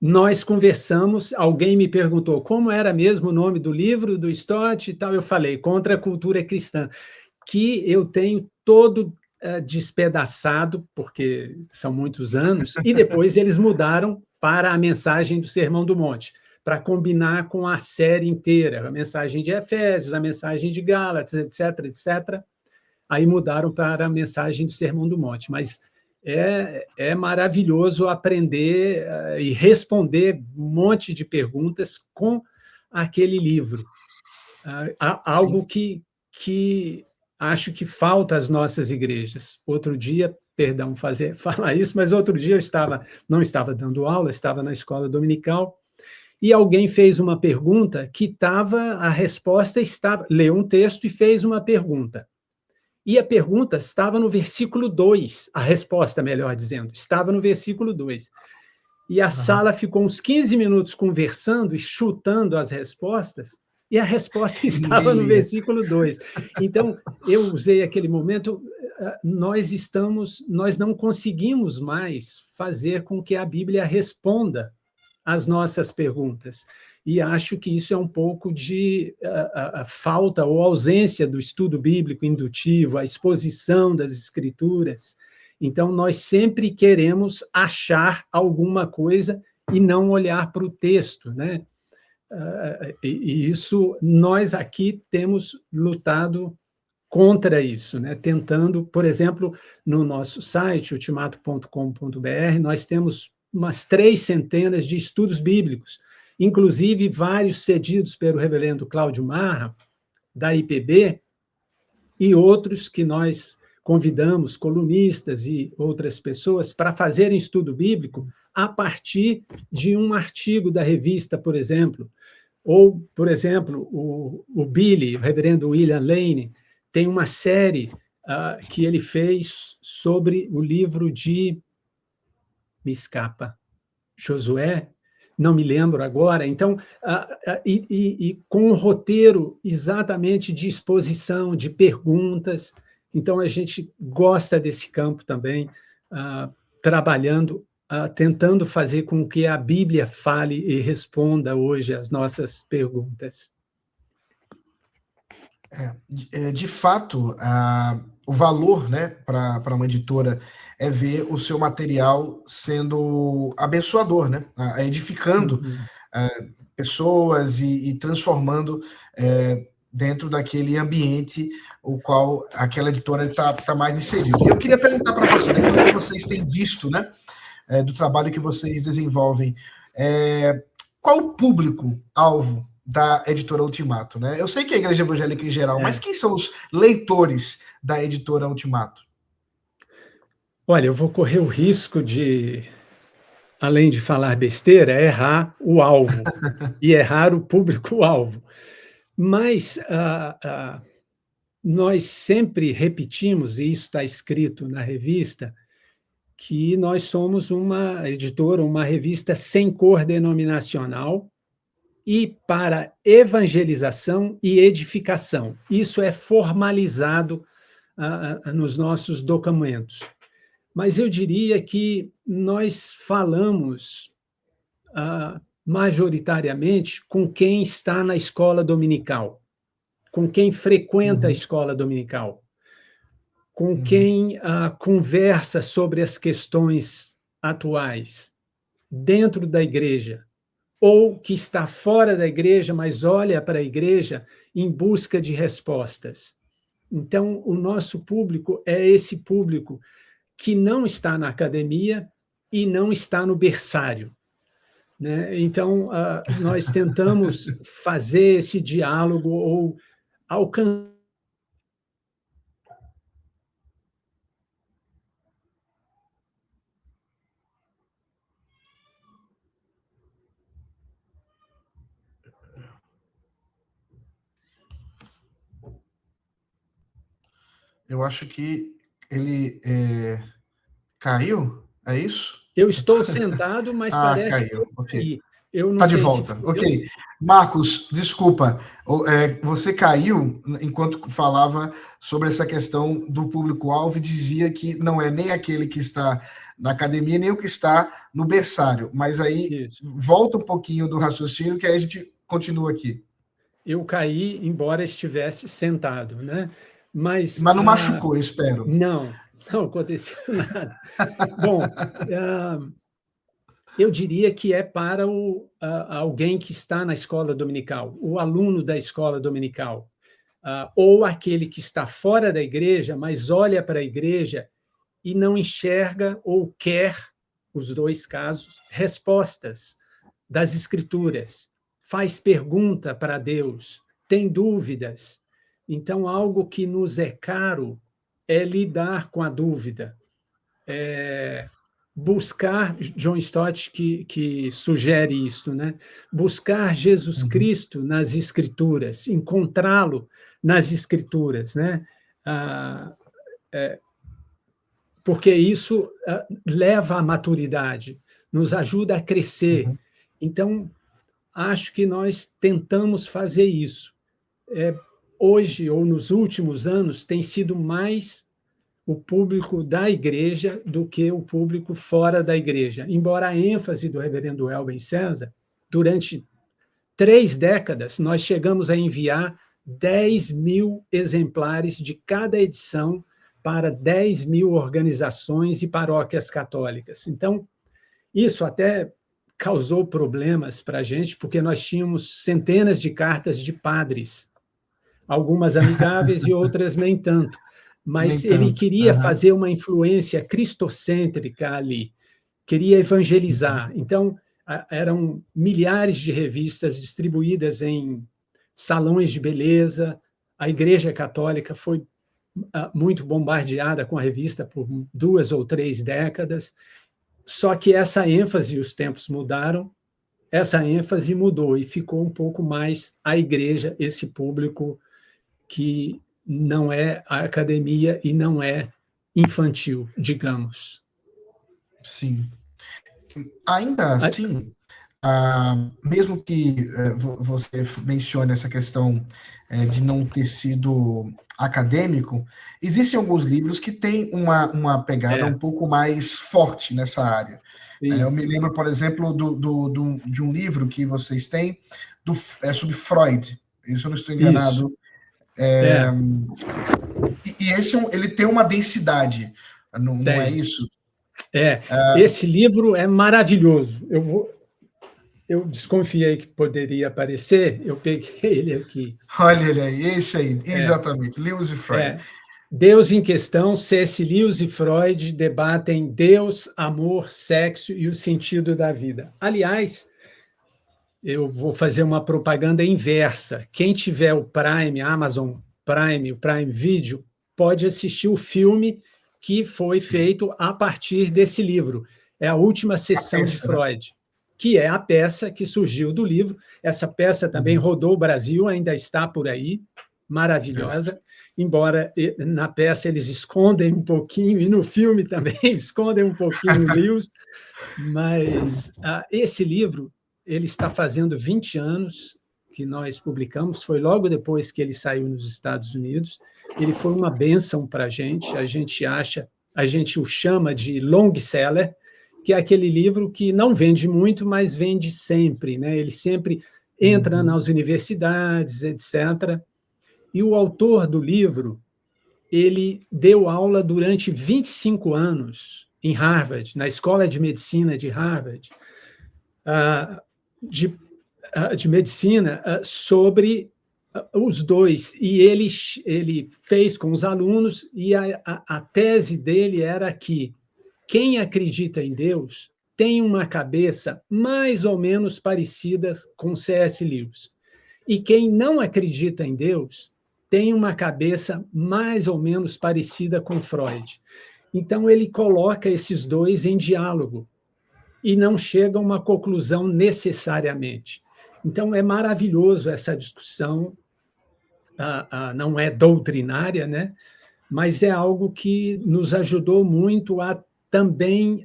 nós conversamos, alguém me perguntou como era mesmo o nome do livro do Stott e tal, eu falei, Contra a Cultura Cristã, que eu tenho todo despedaçado, porque são muitos anos, e depois eles mudaram para a mensagem do Sermão do Monte, para combinar com a série inteira, a mensagem de Efésios, a mensagem de Gálatas, etc., etc., aí mudaram para a mensagem do Sermão do Monte, mas é maravilhoso aprender e responder um monte de perguntas com aquele livro. Algo que acho que falta às nossas igrejas. Outro dia, perdão falar isso, mas outro dia eu não estava dando aula, estava na escola dominical, e alguém fez uma pergunta que leu um texto e fez uma pergunta. E a pergunta estava no versículo 2, a resposta, melhor dizendo, estava no versículo 2. E a sala ficou uns 15 minutos conversando e chutando as respostas, e a resposta estava no versículo 2. Então, eu usei aquele momento, nós não conseguimos mais fazer com que a Bíblia responda às nossas perguntas. E acho que isso é um pouco de a falta ou ausência do estudo bíblico indutivo, a exposição das Escrituras. Então, nós sempre queremos achar alguma coisa e não olhar para o texto, né? E isso, nós aqui temos lutado contra isso, né? Tentando, por exemplo, no nosso site, ultimato.com.br, nós temos umas 300 de estudos bíblicos, inclusive vários cedidos pelo reverendo Cláudio Marra, da IPB, e outros que nós convidamos, colunistas e outras pessoas, para fazerem estudo bíblico a partir de um artigo da revista, por exemplo. Ou, por exemplo, o Billy, o reverendo William Lane, tem uma série que ele fez sobre o livro de... Me escapa. Josué? Não me lembro agora. Então, com um roteiro exatamente de exposição, de perguntas. Então, a gente gosta desse campo também, trabalhando, tentando fazer com que a Bíblia fale e responda hoje às nossas perguntas. De fato, o valor, né, para uma editora é ver o seu material sendo abençoador, né, edificando Uhum. pessoas e transformando dentro daquele ambiente o qual aquela editora tá mais inserida. E eu queria perguntar para você, daquilo que vocês têm visto, né, do trabalho que vocês desenvolvem, qual o público-alvo da editora Ultimato, né? Eu sei que é a Igreja Evangélica em geral, mas É. quem são os leitores da editora Ultimato? Olha, eu vou correr o risco de, além de falar besteira, errar o alvo e errar o público-alvo. Mas nós sempre repetimos, e isso está escrito na revista, que nós somos uma editora, uma revista sem cor denominacional e para evangelização e edificação. Isso é formalizado nos nossos documentos. Mas eu diria que nós falamos majoritariamente com quem está na escola dominical, com quem frequenta a Uhum, escola dominical, com uhum, quem conversa sobre as questões atuais dentro da igreja, ou que está fora da igreja, mas olha para a igreja em busca de respostas. Então, o nosso público é esse público que não está na academia e não está no berçário, né? Então, nós tentamos fazer esse diálogo ou alcançar. eu acho que ele caiu, é isso? Eu estou sentado, mas parece que Caiu, eu ok. caí. Eu não Tá de sei se volta, fui eu. ok. Marcos, desculpa, você caiu enquanto falava sobre essa questão do público-alvo e dizia que não é nem aquele que está na academia, nem o que está no berçário. Mas aí Isso. volta um pouquinho do raciocínio que aí a gente continua aqui. Eu caí, embora estivesse sentado, né? Mas Mas não machucou, eu espero. não, não aconteceu nada. Bom, eu diria que é para alguém que está na escola dominical, o aluno da escola dominical, ou aquele que está fora da igreja, mas olha para a igreja e não enxerga ou quer, os dois casos, respostas das Escrituras, faz pergunta para Deus, tem dúvidas. Então, algo que nos é caro é lidar com a dúvida, buscar, John Stott que sugere isso, né? Buscar Jesus Uhum, Cristo nas Escrituras, encontrá-lo nas Escrituras, né? Ah, porque isso leva à maturidade, nos ajuda a crescer. uhum, Então, acho que nós tentamos fazer isso. Hoje, ou nos últimos anos, tem sido mais o público da igreja do que o público fora da igreja. Embora a ênfase do reverendo Elben César, durante 3 décadas, nós chegamos a enviar 10.000 exemplares de cada edição para 10.000 organizações e paróquias católicas. Então, isso até causou problemas para a gente, porque nós tínhamos centenas de cartas de padres, algumas amigáveis e outras nem tanto. nem Mas ele tanto. queria Uhum, fazer uma influência cristocêntrica ali, queria uhum, evangelizar. Então, eram milhares de revistas distribuídas em salões de beleza. A Igreja Católica foi muito bombardeada com a revista por 2 ou 3 décadas. Só que essa ênfase, os tempos mudaram, essa ênfase mudou e ficou um pouco mais a igreja, esse público que não é a academia e não é infantil, digamos. sim. Ainda assim, mesmo que você mencione essa questão de não ter sido acadêmico, existem alguns livros que têm uma pegada É, um pouco mais forte nessa área. Eu sim, me lembro, por exemplo, de um livro que vocês têm sobre Freud. Se eu não estou isso. enganado, É, E esse ele tem uma densidade, não é isso? Esse livro é maravilhoso. Eu desconfiei que poderia aparecer, eu peguei ele aqui. Olha ele aí, esse aí, exatamente, Lewis e Freud. Deus em Questão, C.S. Lewis e Freud debatem Deus, amor, sexo e o sentido da vida. Aliás, eu vou fazer uma propaganda inversa. Quem tiver o Prime, Amazon Prime, o Prime Video, pode assistir o filme que foi feito a partir desse livro. É a última sessão de Freud, que é a peça que surgiu do livro. Essa peça também rodou o Brasil, ainda está por aí, maravilhosa, embora na peça eles escondem um pouquinho, e no filme também escondem um pouquinho o Lewis, mas esse livro ele está fazendo 20 anos que nós publicamos, foi logo depois que ele saiu nos Estados Unidos. Ele foi uma bênção para a gente o chama de long seller, que é aquele livro que não vende muito, mas vende sempre, né? Ele sempre entra nas universidades, etc. E o autor do livro, ele deu aula durante 25 anos em Harvard, na Escola de Medicina de Harvard, de medicina, sobre os dois. E ele fez com os alunos, e a tese dele era que quem acredita em Deus tem uma cabeça mais ou menos parecida com C.S. Lewis. E quem não acredita em Deus tem uma cabeça mais ou menos parecida com Freud. Então, ele coloca esses dois em diálogo e não chega a uma conclusão necessariamente. Então, é maravilhoso essa discussão, não é doutrinária, né? Mas é algo que nos ajudou muito a também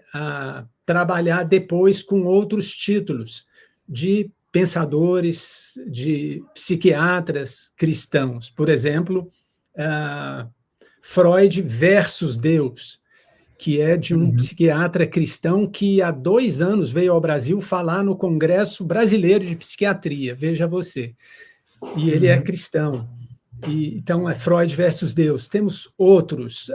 trabalhar depois com outros títulos de pensadores, de psiquiatras cristãos. Por exemplo, Freud versus Deus, que é de um psiquiatra cristão que há 2 anos veio ao Brasil falar no Congresso Brasileiro de Psiquiatria, veja você. E ele é cristão. Então, é Freud versus Deus. Temos outros.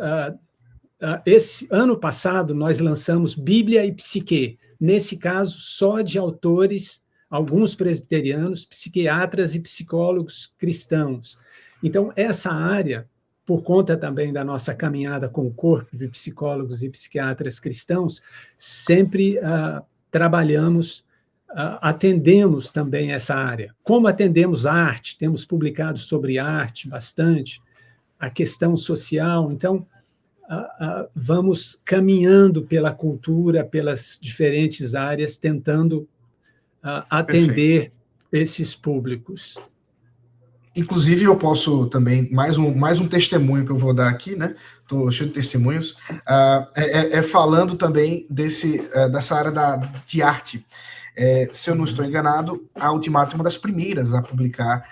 Esse ano passado, nós lançamos Bíblia e Psique, nesse caso, só de autores, alguns presbiterianos, psiquiatras e psicólogos cristãos. Então, essa área, por conta também da nossa caminhada com o corpo de psicólogos e psiquiatras cristãos, sempre trabalhamos, atendemos também essa área. Como atendemos a arte, temos publicado sobre arte bastante, a questão social. Então, vamos caminhando pela cultura, pelas diferentes áreas, tentando atender esses públicos. Inclusive, eu posso também, mais um testemunho que eu vou dar aqui, né? Estou cheio de testemunhos, falando também dessa área de arte. Se eu não estou enganado, a Ultimato é uma das primeiras a publicar,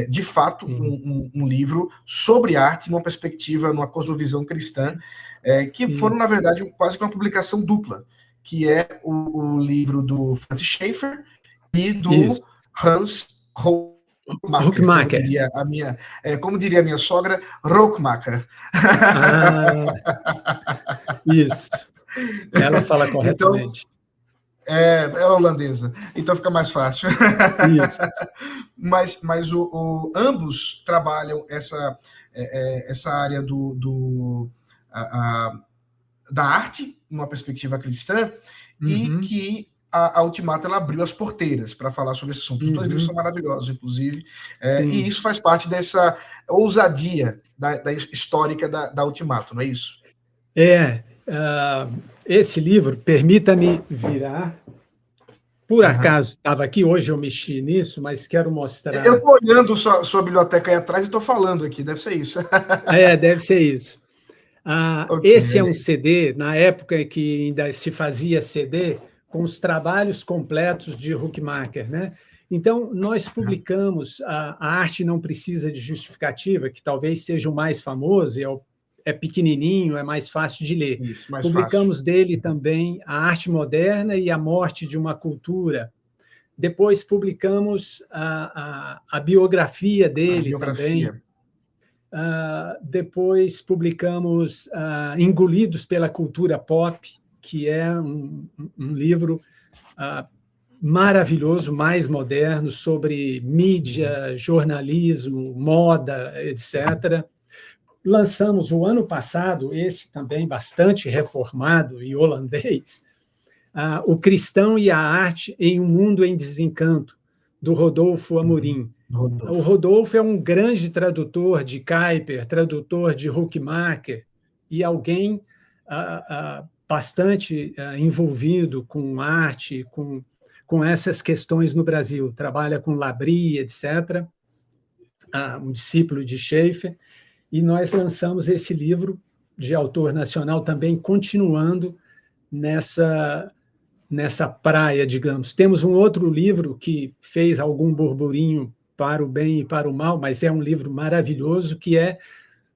de fato, um livro sobre arte, numa perspectiva, numa cosmovisão cristã, que foram, na verdade, quase que uma publicação dupla, que é o livro do Francis Schaeffer e do Hans Rockmacher. Como diria a minha sogra, Rockmacher. Isso. Ela fala corretamente. Então, ela é holandesa, então fica mais fácil. Isso. Mas ambos trabalham essa área da arte, numa perspectiva cristã, e que a Ultimato ela abriu as porteiras para falar sobre esse assunto. Os 2 livros são maravilhosos, inclusive, e isso faz parte dessa ousadia da histórica da Ultimato, não é isso? Esse livro, permita-me virar. Por acaso, estava aqui, hoje eu mexi nisso, mas quero mostrar. Eu estou olhando sua biblioteca aí atrás e estou falando aqui, deve ser isso. Deve ser isso. Esse é um CD, na época em que ainda se fazia CD, com os trabalhos completos de Huckmacher, né? Então, nós publicamos A Arte Não Precisa de Justificativa, que talvez seja o mais famoso, é pequenininho, é mais fácil de ler. Isso, mais publicamos fácil. Dele também A Arte Moderna e a Morte de uma Cultura. Depois publicamos a biografia dele também, Depois publicamos Engolidos pela Cultura Pop, que é um livro maravilhoso, mais moderno, sobre mídia, jornalismo, moda, etc. Lançamos o ano passado, esse também bastante reformado e holandês, O Cristão e a Arte em um Mundo em Desencanto, do Rodolfo Amorim. O Rodolfo é um grande tradutor de Kuyper, tradutor de Huckmacher, e alguém bastante envolvido com arte, com essas questões no Brasil. Trabalha com Labrie, etc., um discípulo de Schaeffer, e nós lançamos esse livro de autor nacional também, continuando nessa praia, digamos. Temos um outro livro que fez algum burburinho para o bem e para o mal, mas é um livro maravilhoso, que é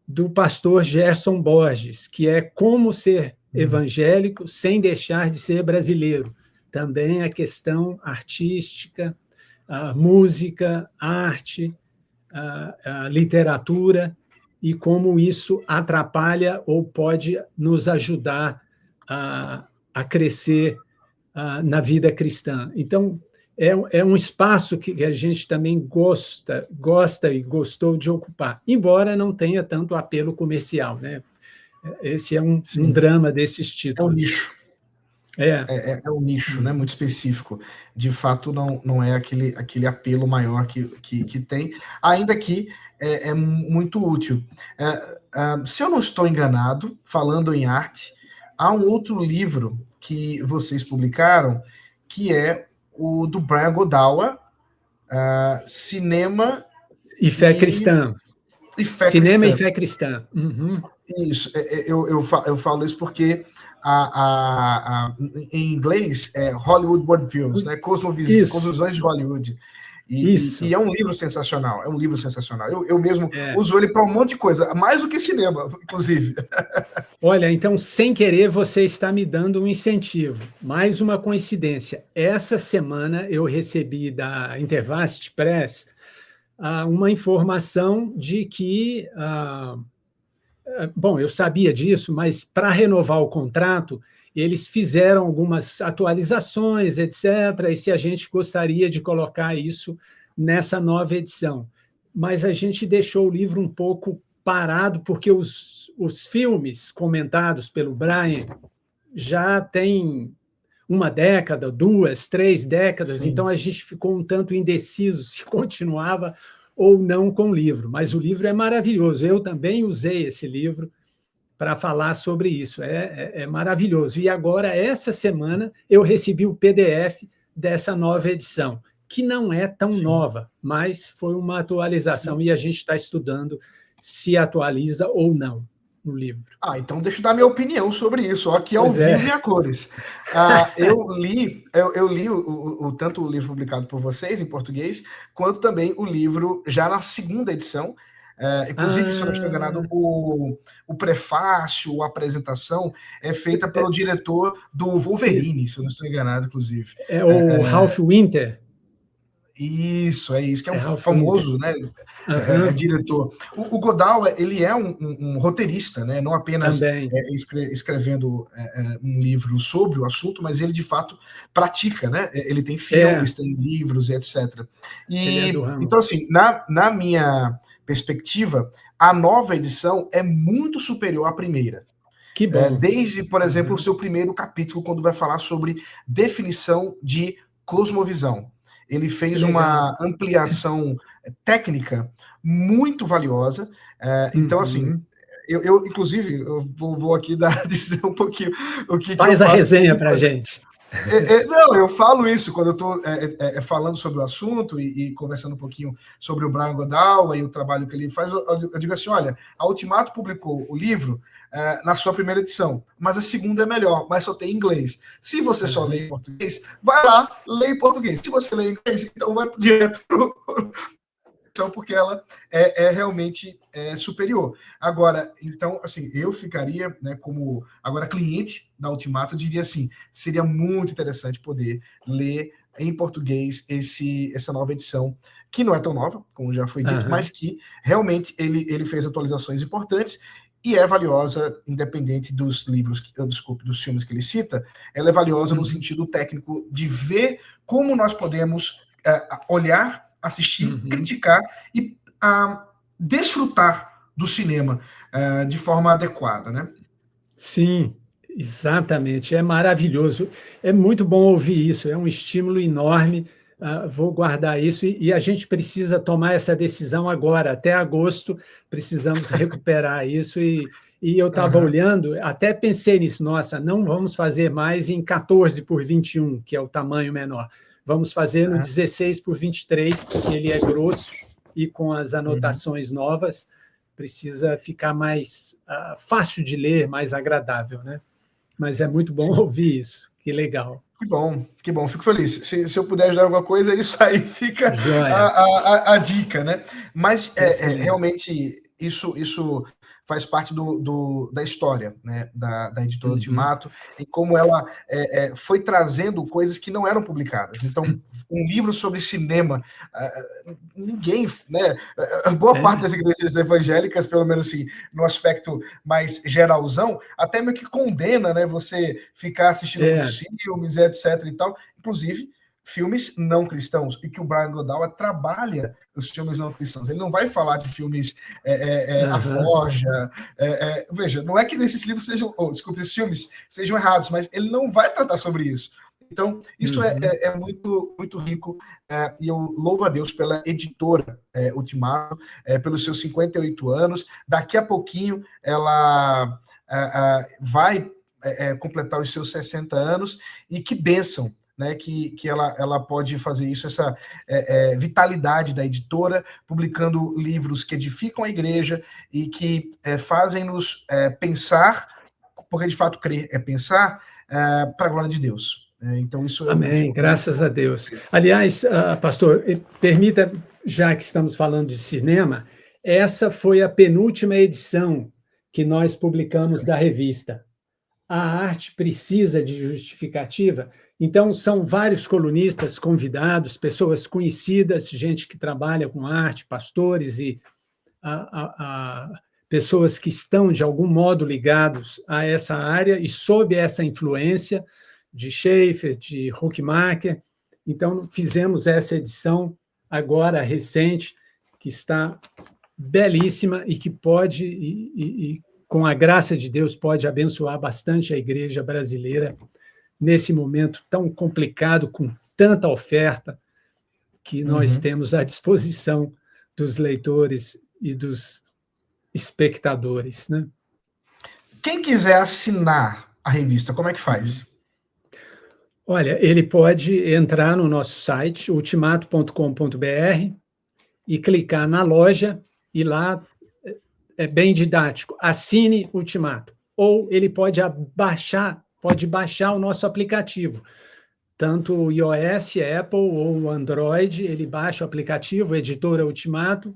do pastor Gerson Borges, que é Como Ser Evangélico Sem Deixar de Ser Brasileiro. Também a questão artística, a música, a arte, a literatura, e como isso atrapalha ou pode nos ajudar a crescer na vida cristã. Então, é um espaço que a gente também gosta e gostou de ocupar, embora não tenha tanto apelo comercial, né? Esse é um drama desses títulos. É um nicho. É um nicho, né, muito específico. De fato, não é aquele apelo maior que tem, ainda que é muito útil. Se eu não estou enganado, falando em arte, há um outro livro que vocês publicaram, que é o do Brian Godawa, Cinema e Fé Cristã. Cinema e Fé Cristã. Uhum. Isso, eu falo isso porque em inglês é Hollywood Worldviews, né? Cosmovisões de Hollywood. E é um livro sensacional, Eu mesmo uso ele para um monte de coisa, mais do que cinema, inclusive. Olha, então, sem querer, você está me dando um incentivo. Mais uma coincidência. Essa semana eu recebi da Intervast Press uma informação de que... Bom, eu sabia disso, mas para renovar o contrato, eles fizeram algumas atualizações, etc., e se a gente gostaria de colocar isso nessa nova edição. Mas a gente deixou o livro um pouco parado, porque os filmes comentados pelo Brian já têm 1 década, 2, 3 décadas, então a gente ficou um tanto indeciso se continuava ou não com o livro, mas o livro é maravilhoso. Eu também usei esse livro para falar sobre isso, é maravilhoso. E agora, essa semana, eu recebi o PDF dessa nova edição, que não é tão nova, mas foi uma atualização e a gente está estudando se atualiza ou não no livro. Então deixa eu dar minha opinião sobre isso, aqui ao vivo e a cores. Eu li tanto o livro publicado por vocês em português, quanto também o livro já na segunda edição. Inclusive, se eu não estou enganado, o prefácio, a apresentação é feita pelo diretor do Wolverine, se eu não estou enganado, inclusive. É o Ralph Winter. Isso, que é um famoso, né, diretor. O Godawa, ele é um roteirista, né, não apenas escrevendo um livro sobre o assunto, mas ele, de fato, pratica, né, ele tem filmes, tem livros, etc. Então, assim, na minha perspectiva, a nova edição é muito superior à primeira. Que bom. Desde, por exemplo, o seu primeiro capítulo, quando vai falar sobre definição de cosmovisão. Ele fez uma ampliação técnica muito valiosa. Então, assim, eu inclusive, eu vou aqui dizer um pouquinho o que faz a resenha para a gente. Não, eu falo isso quando eu estou falando sobre o assunto e conversando um pouquinho sobre o Brian Godawa e o trabalho que ele faz. Eu digo assim, olha, a Ultimato publicou o livro na sua primeira edição, mas a segunda é melhor, mas só tem em inglês. Se você só lê em português, vai lá, lê em português. Se você lê em inglês, então vai direto para porque ela é realmente superior. Agora, então, assim, eu ficaria, né, como agora cliente da Ultimato, eu diria assim, seria muito interessante poder ler em português essa nova edição, que não é tão nova, como já foi dito, mas que realmente ele fez atualizações importantes e é valiosa, independente dos livros, dos filmes que ele cita, ela é valiosa no sentido técnico de ver como nós podemos olhar, assistir, criticar e desfrutar do cinema de forma adequada, né? Sim, exatamente. É maravilhoso. É muito bom ouvir isso. É um estímulo enorme. Vou guardar isso e a gente precisa tomar essa decisão agora. Até agosto, precisamos recuperar isso. E eu estava olhando, até pensei nisso. Nossa, não vamos fazer mais em 14 por 21, que é o tamanho menor. Vamos fazer no 16 por 23, porque ele é grosso e com as anotações novas precisa ficar mais fácil de ler, mais agradável, né? Mas é muito bom ouvir isso. Que legal. Que bom, fico feliz. Se eu puder ajudar em alguma coisa, isso aí fica a dica, né? Mas realmente isso faz parte da história, né, da editora Ultimato, e como ela foi trazendo coisas que não eram publicadas. Então, um livro sobre cinema, ninguém, né, boa parte das igrejas evangélicas, pelo menos assim, no aspecto mais geralzão, até meio que condena, né, você ficar assistindo muitos filmes, etc. e tal, inclusive filmes não cristãos, e que o Brian Godawa trabalha os filmes não cristãos. Ele não vai falar de filmes A Forja. Veja, não é que nesses livros sejam, esses filmes sejam errados, mas ele não vai tratar sobre isso. Então, isso é muito, muito rico, e eu louvo a Deus pela editora Ultimato, pelos seus 58 anos. Daqui a pouquinho ela vai completar os seus 60 anos, e que bênção, né, que ela pode fazer isso, essa vitalidade da editora, publicando livros que edificam a igreja e que fazem-nos pensar, porque de fato crer é pensar, para a glória de Deus. Então, isso Amém, graças a Deus. Aliás, pastor, permita, já que estamos falando de cinema, essa foi a penúltima edição que nós publicamos da revista. A arte precisa de justificativa. Então, são vários colunistas convidados, pessoas conhecidas, gente que trabalha com arte, pastores e pessoas que estão, de algum modo, ligados a essa área e sob essa influência de Schaeffer, de Huckmacher. Então, fizemos essa edição agora, recente, que está belíssima e que pode, com a graça de Deus, pode abençoar bastante a igreja brasileira nesse momento tão complicado, com tanta oferta que nós temos à disposição dos leitores e dos espectadores, né? Quem quiser assinar a revista, como é que faz? Olha, ele pode entrar no nosso site, ultimato.com.br, e clicar na loja, e lá é bem didático, assine Ultimato. Ou ele pode baixar o nosso aplicativo, tanto o iOS, Apple ou Android, ele baixa o aplicativo, Editora Ultimato,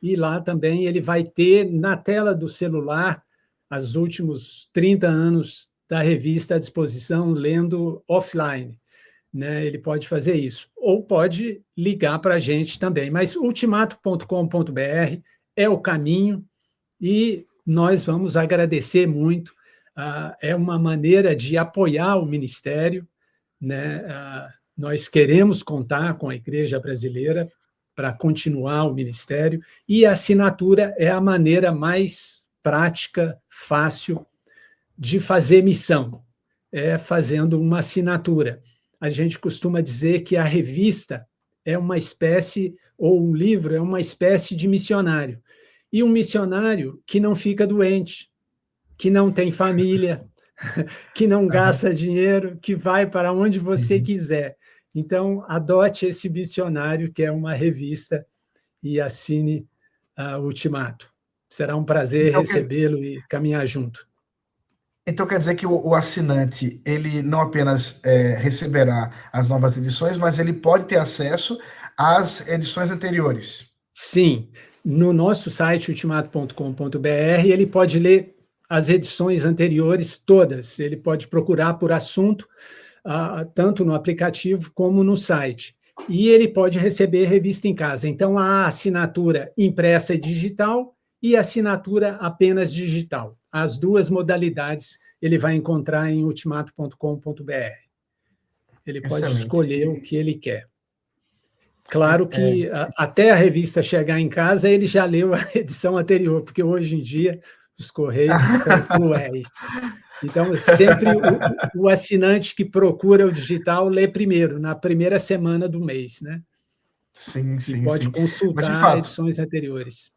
e lá também ele vai ter na tela do celular os últimos 30 anos da revista à disposição, lendo offline, né? Ele pode fazer isso. Ou pode ligar para a gente também. Mas ultimato.com.br é o caminho e nós vamos agradecer muito. É uma maneira de apoiar o ministério, né? Nós queremos contar com a Igreja Brasileira para continuar o ministério, e a assinatura é a maneira mais prática, fácil de fazer missão, fazendo uma assinatura. A gente costuma dizer que a revista é uma espécie, ou um livro é uma espécie de missionário, e um missionário que não fica doente, que não tem família, que não gasta dinheiro, que vai para onde você quiser. Então, adote esse missionário, que é uma revista, e assine Ultimato. Será um prazer recebê-lo e caminhar junto. Então, quer dizer que o assinante, ele não apenas receberá as novas edições, mas ele pode ter acesso às edições anteriores. Sim. No nosso site, ultimato.com.br, ele pode ler as edições anteriores todas. Ele pode procurar por assunto. tanto no aplicativo como no site. E ele pode receber revista em casa. Então, há assinatura impressa e digital e assinatura apenas digital. As duas modalidades ele vai encontrar em ultimato.com.br. Ele pode Excelente. escolher o que ele quer. Claro que até a revista chegar em casa, ele já leu a edição anterior, porque hoje em dia os Correios estão cruéis. Então, sempre o assinante que procura o digital lê primeiro, na primeira semana do mês, né? Sim, sim, e pode sim. consultar Mas, de fato, edições anteriores.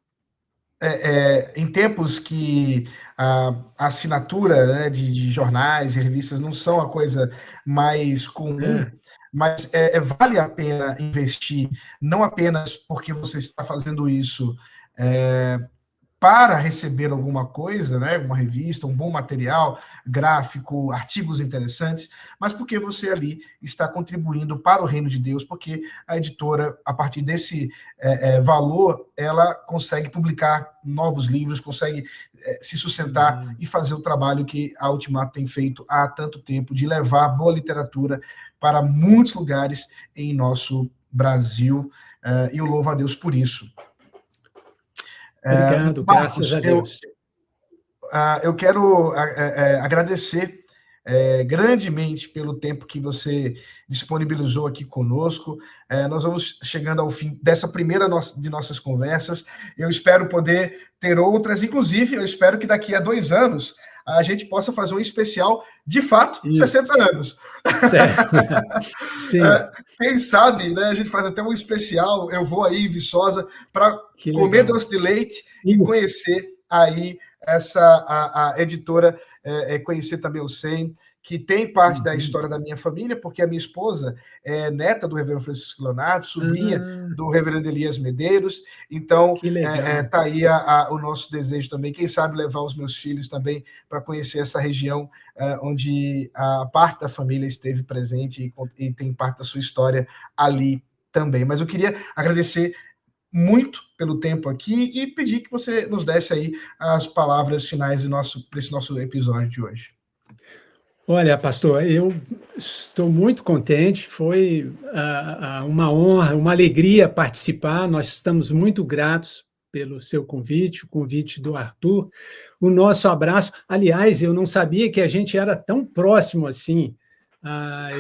em tempos que a assinatura, né, de jornais e revistas não são a coisa mais comum, mas vale a pena investir, não apenas porque você está fazendo isso para receber alguma coisa, né, uma revista, um bom material gráfico, artigos interessantes, mas porque você ali está contribuindo para o reino de Deus, porque a editora, a partir desse valor, ela consegue publicar novos livros, consegue se sustentar e fazer o trabalho que a Ultimato tem feito há tanto tempo, de levar boa literatura para muitos lugares em nosso Brasil, e eu louvo a Deus por isso. Obrigado, Marcos, graças a Deus. Eu quero agradecer grandemente pelo tempo que você disponibilizou aqui conosco. Nós vamos chegando ao fim dessa primeira de nossas conversas. Eu espero poder ter outras, inclusive, eu espero que daqui a 2 anos a gente possa fazer um especial, de fato, Isso. 60 anos. Certo. Sim. Quem sabe, né, a gente faz até um especial, eu vou aí em Viçosa para comer doce de leite e conhecer aí a editora, conhecer também o SEM, que tem parte da história da minha família, porque a minha esposa é neta do reverendo Francisco Leonardo, sobrinha do reverendo Elias Medeiros, então está aí o nosso desejo também, quem sabe levar os meus filhos também para conhecer essa região onde a parte da família esteve presente e tem parte da sua história ali também. Mas eu queria agradecer muito pelo tempo aqui e pedir que você nos desse aí as palavras finais desse nosso episódio de hoje. Olha, pastor, eu estou muito contente, foi uma honra, uma alegria participar, nós estamos muito gratos pelo seu convite, o convite do Arthur, o nosso abraço. Aliás, eu não sabia que a gente era tão próximo assim,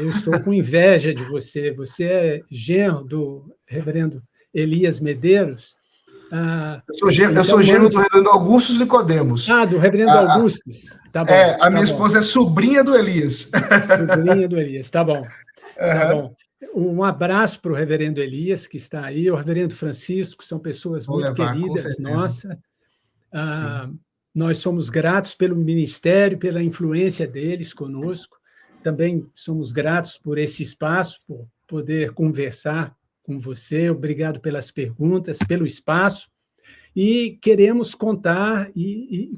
eu estou com inveja de você, você é genro do reverendo Elias Medeiros. Eu sou genro do reverendo Augustus Nicodemos. Do reverendo Augustus, tá bom. A minha esposa é sobrinha do Elias. Sobrinha do Elias, tá bom. Tá bom. Um abraço para o reverendo Elias, que está aí, o reverendo Francisco, são pessoas muito queridas, nossa. Nós somos gratos pelo ministério, pela influência deles conosco. Também somos gratos por esse espaço, por poder conversar com você. Obrigado pelas perguntas, pelo espaço. E queremos contar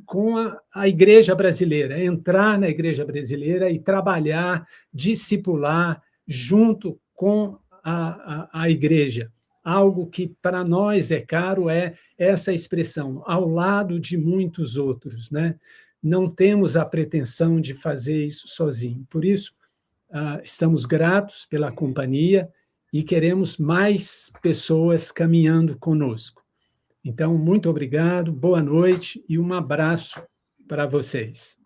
com a Igreja Brasileira, entrar na Igreja Brasileira e trabalhar, discipular junto com a Igreja. Algo que para nós é caro é essa expressão, ao lado de muitos outros, né? Não temos a pretensão de fazer isso sozinho. Por isso, estamos gratos pela companhia e queremos mais pessoas caminhando conosco. Então, muito obrigado, boa noite e um abraço para vocês.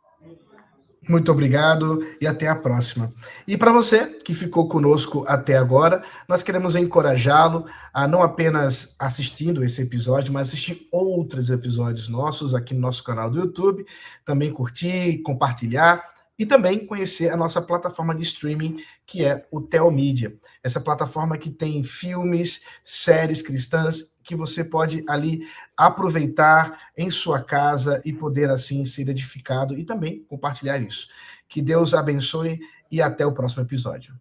Muito obrigado e até a próxima. E para você que ficou conosco até agora, nós queremos encorajá-lo a não apenas assistindo esse episódio, mas assistir outros episódios nossos aqui no nosso canal do YouTube, também curtir, compartilhar e também conhecer a nossa plataforma de streaming, que é o Telmídia. Essa plataforma que tem filmes, séries cristãs, que você pode ali aproveitar em sua casa e poder assim ser edificado e também compartilhar isso. Que Deus abençoe e até o próximo episódio.